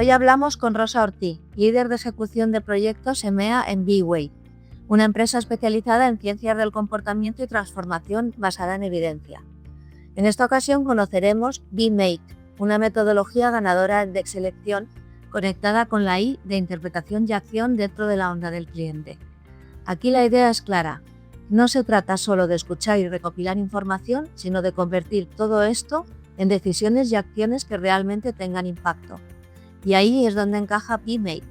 Hoy hablamos con Rosa Ortiz, líder de ejecución de proyectos EMEA en B-Way, una empresa especializada en ciencias del comportamiento y transformación basada en evidencia. En esta ocasión conoceremos B-Mate, una metodología ganadora de selección conectada con la I de interpretación y acción dentro de la onda del cliente. Aquí la idea es clara. No se trata solo de escuchar y recopilar información, sino de convertir todo esto en decisiones y acciones que realmente tengan impacto. Y ahí es donde encaja B-Mate,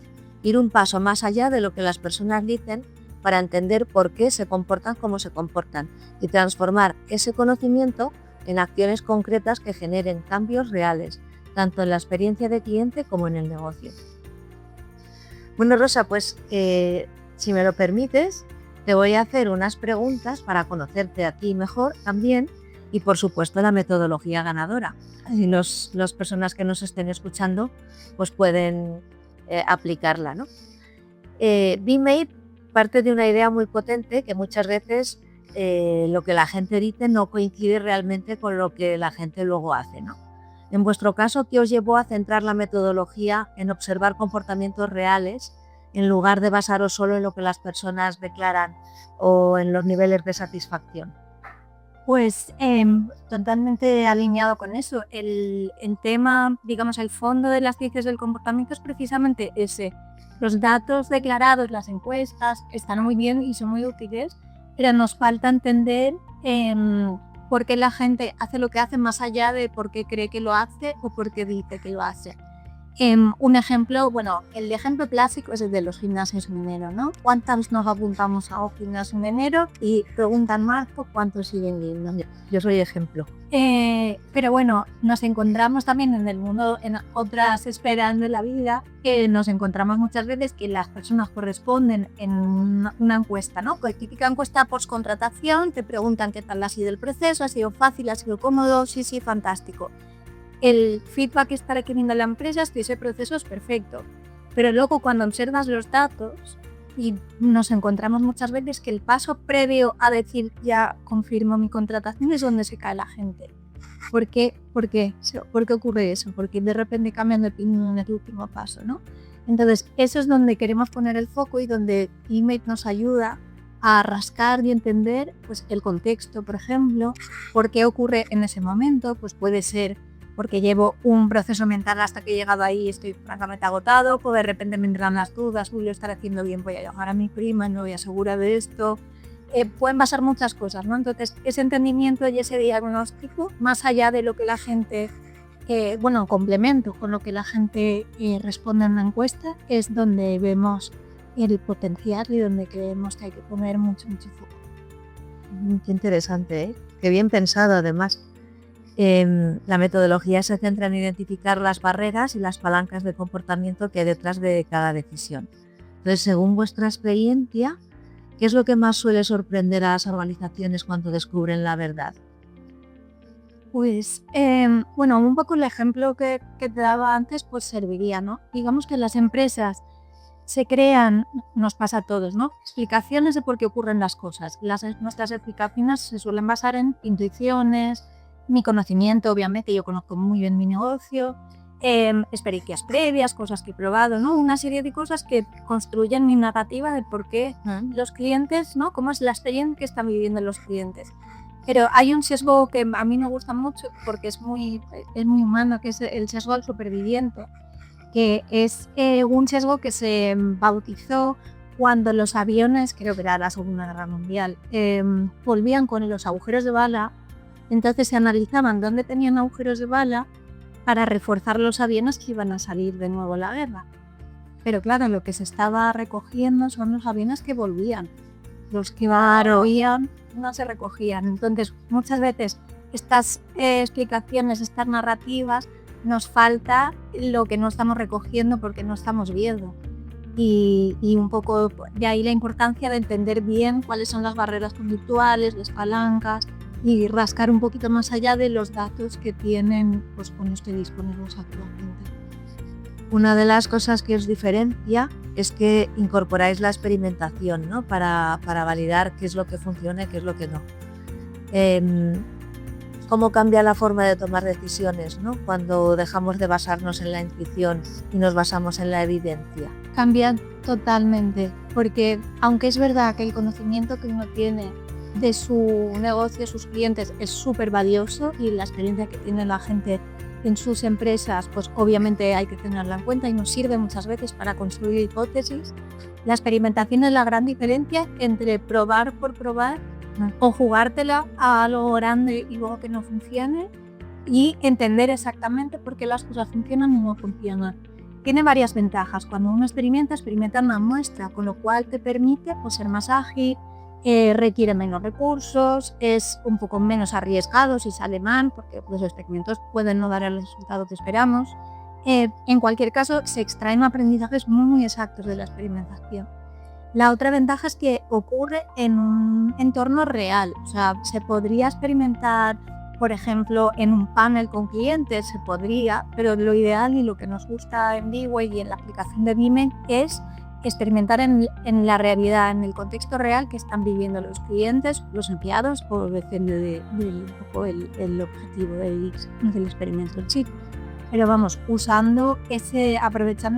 ir un paso más allá de lo que las personas dicen para entender por qué se comportan como se comportan y transformar ese conocimiento en acciones concretas que generen cambios reales, tanto en la experiencia de cliente como en el negocio. Bueno, Rosa, pues si me lo permites, te voy a hacer unas preguntas para conocerte a ti mejor también y, por supuesto, la metodología ganadora. Y las personas que nos estén escuchando pues pueden aplicarla, ¿no? B-Mate parte de una idea muy potente que muchas veces lo que la gente dice no coincide realmente con lo que la gente luego hace, ¿no? En vuestro caso, ¿qué os llevó a centrar la metodología en observar comportamientos reales en lugar de basaros solo en lo que las personas declaran o en los niveles de satisfacción? Pues totalmente alineado con eso. El tema, digamos, el fondo de las ciencias del comportamiento es precisamente ese. Los datos declarados, las encuestas, están muy bien y son muy útiles, pero nos falta entender por qué la gente hace lo que hace más allá de por qué cree que lo hace o por qué dice que lo hace. Un ejemplo, el ejemplo clásico es el de los gimnasios en enero, ¿no? ¿Cuántos nos apuntamos a un gimnasio en enero? Y preguntan más por cuántos siguen yendo. Yo soy ejemplo. Pero bueno, nos encontramos también en el mundo, en otras esferas de la vida, que nos encontramos muchas veces que las personas corresponden en una encuesta, ¿no? Pues típica encuesta post-contratación, te preguntan qué tal ha sido el proceso, ha sido fácil, ha sido cómodo, sí, fantástico. El feedback que está requiriendo la empresa es que ese proceso es perfecto, pero luego cuando observas los datos y nos encontramos muchas veces que el paso previo a decir ya confirmo mi contratación es donde se cae la gente. ¿Por qué ocurre eso? Porque de repente cambian de opinión en el último paso, ¿no? Entonces eso es donde queremos poner el foco y donde B-Mate nos ayuda a rascar y entender pues, el contexto, por ejemplo, por qué ocurre en ese momento, pues puede ser porque llevo un proceso mental hasta que he llegado ahí y estoy francamente agotado, pues de repente me entran las dudas, lo estaré haciendo bien, voy a llamar a mi prima, no voy a segura de esto. Pueden pasar muchas cosas, ¿no? Entonces, ese entendimiento y ese diagnóstico, más allá de lo que la gente, complemento con lo que la gente responde en la encuesta, es donde vemos el potencial y donde creemos que hay que poner mucho foco. Qué interesante, ¿eh? Qué bien pensado, además. La metodología se centra en identificar las barreras y las palancas de comportamiento que hay detrás de cada decisión. Entonces, según vuestra experiencia, ¿qué es lo que más suele sorprender a las organizaciones cuando descubren la verdad? Pues, un poco el ejemplo que te daba antes, pues serviría, ¿no? Digamos que las empresas se crean, nos pasa a todos, ¿no? Explicaciones de por qué ocurren las cosas. Nuestras explicaciones se suelen basar en intuiciones, mi conocimiento, obviamente, yo conozco muy bien mi negocio, experiencias previas, cosas que he probado, ¿no? Una serie de cosas que construyen mi narrativa de por qué los clientes, ¿no? Cómo es la experiencia que están viviendo los clientes. Pero hay un sesgo que a mí me gusta mucho porque es muy humano, que es el sesgo del superviviente, que es un sesgo que se bautizó cuando los aviones, creo que era la Segunda Guerra Mundial, volvían con los agujeros de bala. Entonces se analizaban dónde tenían agujeros de bala para reforzar los aviones que iban a salir de nuevo a la guerra. Pero claro, lo que se estaba recogiendo son los aviones que volvían. Los que volvían no se recogían. Entonces, muchas veces estas explicaciones, estas narrativas, nos falta lo que no estamos recogiendo porque no estamos viendo. Y un poco de ahí la importancia de entender bien cuáles son las barreras conductuales, las palancas, y rascar un poquito más allá de los datos que tienen pues, con los que disponemos actualmente. Una de las cosas que os diferencia es que incorporáis la experimentación, ¿no? para validar qué es lo que funciona y qué es lo que no. cómo cambia la forma de tomar decisiones, ¿no? Cuando dejamos de basarnos en la intuición y nos basamos en la evidencia. Cambia totalmente, porque aunque es verdad que el conocimiento que uno tiene de su negocio, sus clientes, es súper valioso y la experiencia que tiene la gente en sus empresas, pues obviamente hay que tenerla en cuenta y nos sirve muchas veces para construir hipótesis. La experimentación es la gran diferencia entre probar por probar o jugártela a algo grande y luego que no funcione y entender exactamente por qué las cosas funcionan y no funcionan. Tiene varias ventajas. Cuando uno experimenta una muestra, con lo cual te permite pues, ser más ágil, requiere menos recursos, es un poco menos arriesgado si sale mal, porque los experimentos pueden no dar el resultado que esperamos. En cualquier caso, se extraen aprendizajes muy exactos de la experimentación. La otra ventaja es que ocurre en un entorno real, o sea, se podría experimentar, por ejemplo, en un panel con clientes, se podría, pero lo ideal y lo que nos gusta en B-Way y en la aplicación de Vimen es experimentar en la realidad, en el contexto real que están viviendo los clientes, los empleados, o depende del objetivo del experimento en sí. Pero vamos, aprovechando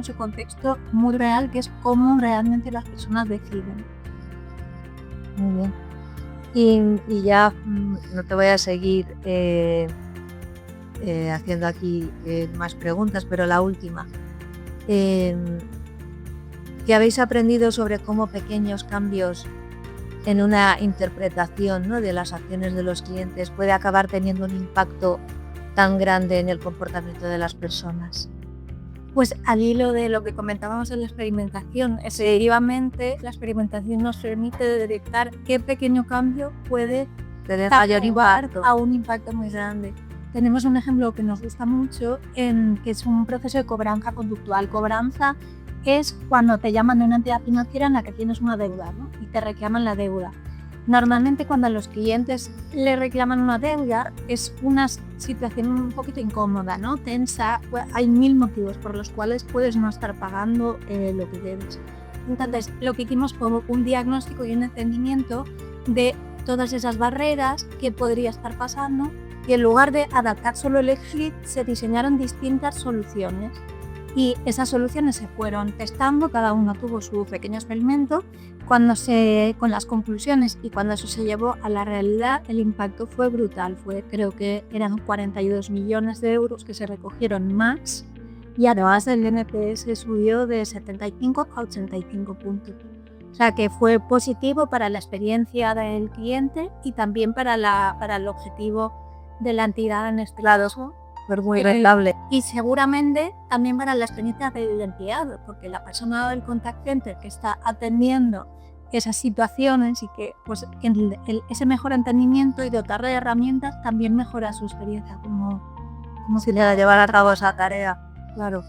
ese contexto muy real que es cómo realmente las personas deciden. Muy bien. Y ya no te voy a seguir haciendo aquí más preguntas, pero la última. ¿Qué habéis aprendido sobre cómo pequeños cambios en una interpretación, ¿no?, de las acciones de los clientes puede acabar teniendo un impacto tan grande en el comportamiento de las personas? Pues al hilo de lo que comentábamos en la experimentación, efectivamente la experimentación nos permite detectar qué pequeño cambio puede tener mayor impacto a un impacto muy grande. Tenemos un ejemplo que nos gusta mucho, que es un proceso de cobranza conductual. Cobranza es cuando te llaman de una entidad financiera en la que tienes una deuda, ¿no?, y te reclaman la deuda. Normalmente cuando a los clientes le reclaman una deuda es una situación un poquito incómoda, ¿no?, tensa. Hay 1000 motivos por los cuales puedes no estar pagando lo que debes. Entonces lo que hicimos fue un diagnóstico y un entendimiento de todas esas barreras que podría estar pasando y en lugar de adaptar solo el exit se diseñaron distintas soluciones. Y esas soluciones se fueron testando, cada uno tuvo su pequeño experimento. Con las conclusiones y cuando eso se llevó a la realidad, el impacto fue brutal. Creo que eran 42 millones de euros que se recogieron más y además el NPS subió de 75 a 85 puntos. O sea que fue positivo para la experiencia del cliente y también para el objetivo de la entidad en este caso. Fue muy rentable. Y seguramente también para la experiencia del empleado, porque la persona del contact center que está atendiendo esas situaciones y que pues, ese mejor entendimiento y dotarle de herramientas también mejora su experiencia como si le llevara a cabo esa tarea. Claro,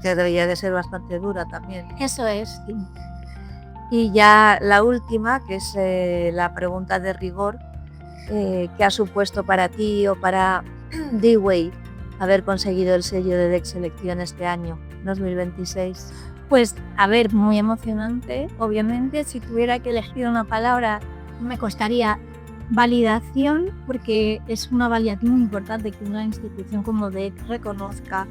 que debería de ser bastante dura también. Eso es, sí. Y ya la última, que es la pregunta de rigor, ¿qué ha supuesto para ti o para D-Way haber conseguido el sello de DEC Selección este año, 2026? Pues, a ver, muy emocionante. Obviamente, si tuviera que elegir una palabra, me costaría validación, porque es una validación muy importante que una institución como DEC reconozca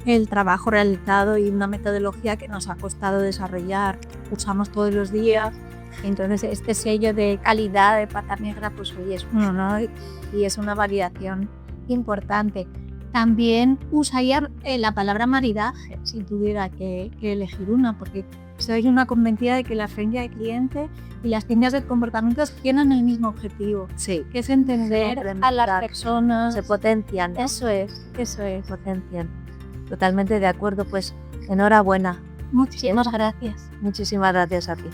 el trabajo realizado y una metodología que nos ha costado desarrollar, usamos todos los días. Entonces, este sello de calidad de Pata Negra, pues hoy es un honor y es una validación importante. También usaría la palabra maridaje si tuviera que elegir una, porque soy una convencida de que la experiencia de cliente y las ciencias del comportamiento tienen el mismo objetivo, sí, que es entender a las personas. Se potencian, ¿no? Eso es. Potencian. Totalmente de acuerdo, pues enhorabuena. Muchísimas gracias. Muchísimas gracias a ti.